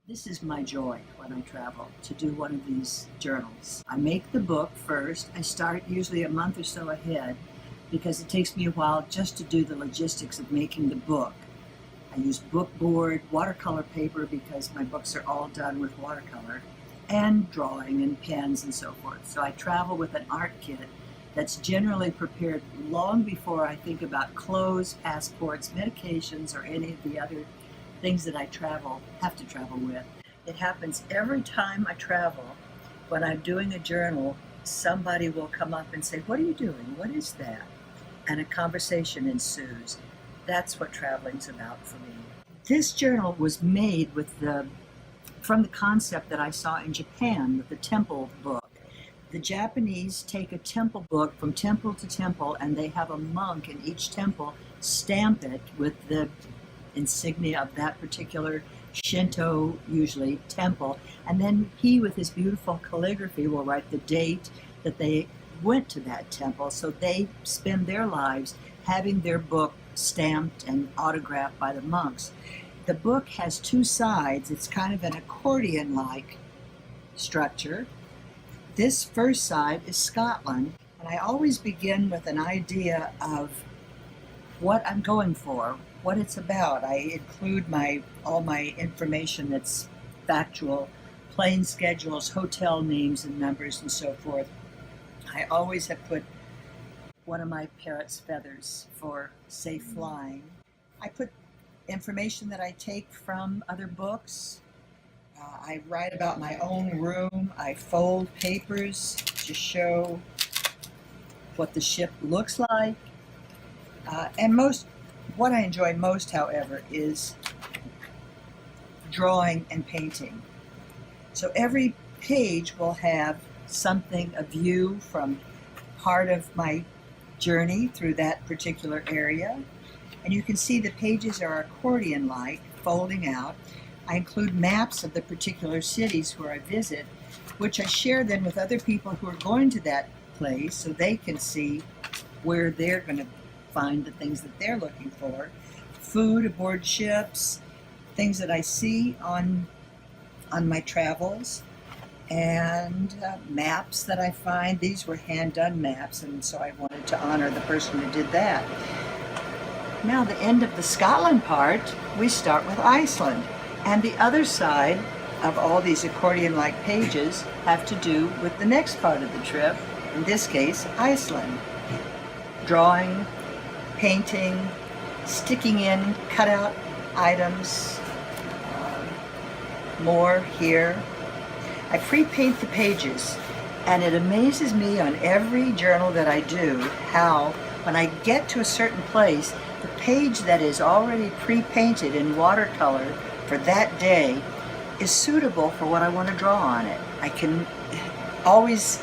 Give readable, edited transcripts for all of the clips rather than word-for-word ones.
This is my joy when I travel, to do one of these journals. I make the book first. I start usually a month or so ahead because it takes me a while just to do the logistics of making the book. I use book board, watercolor paper because my books are all done with watercolor, and drawing and pens and so forth. So I travel with an art kit that's generally prepared long before I think about clothes, passports, medications, or any of the other things that I have to travel with. It happens every time I travel. When I'm doing a journal, somebody will come up and say, "What are you doing? What is that?" And a conversation ensues. That's what traveling's about for me. This journal was made from the concept that I saw in Japan with the temple book. The Japanese take a temple book from temple to temple, and they have a monk in each temple stamp it with the insignia of that particular Shinto, usually, temple. And then he, with his beautiful calligraphy, will write the date that they went to that temple. So they spend their lives having their book stamped and autographed by the monks. The book has two sides. It's kind of an accordion-like structure. This first side is Scotland, and I always begin with an idea of what I'm going for, what it's about. I include all my information that's factual, plane schedules, hotel names and numbers and so forth. I always have put one of my parrot's feathers for safe flying. I put information that I take from other books. I write about my own room. I fold papers to show what the ship looks like. And what I enjoy most, however, is drawing and painting. So every page will have something, a view from part of my journey through that particular area. And you can see the pages are accordion-like, folding out. I include maps of the particular cities where I visit, which I share then with other people who are going to that place so they can see where they're going to find the things that they're looking for. Food aboard ships, things that I see on my travels, and maps that I find. These were hand-done maps, and so I wanted to honor the person who did that. Now, the end of the Scotland part, we start with Iceland. And the other side of all these accordion-like pages have to do with the next part of the trip, in this case, Iceland. Drawing, painting, sticking in cutout items, more here. I pre-paint the pages, and it amazes me on every journal that I do how when I get to a certain place, the page that is already pre-painted in watercolor for that day is suitable for what I want to draw on it. I can always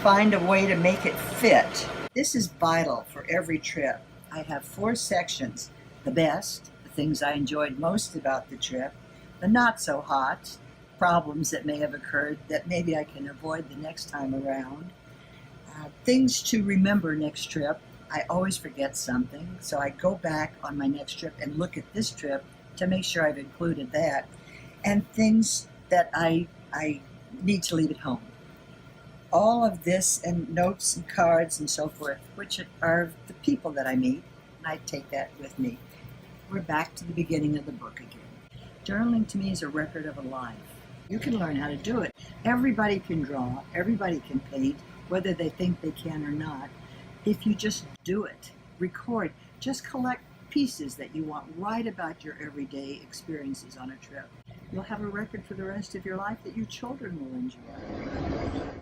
find a way to make it fit. This is vital for every trip. I have 4 sections: the best, the things I enjoyed most about the trip; the not so hot, problems that may have occurred that maybe I can avoid the next time around; things to remember next trip. I always forget something, so I go back on my next trip and look at this trip to make sure I've included that; and things that I need to leave at home. All of this, and notes and cards and so forth, which are the people that I meet, and I take that with me. We're back to the beginning of the book again. Journaling to me is a record of a life. You can learn how to do it. Everybody can draw, everybody can paint, whether they think they can or not. If you just do it, record, just collect pieces that you want, write about your everyday experiences on a trip. You'll have a record for the rest of your life that your children will enjoy.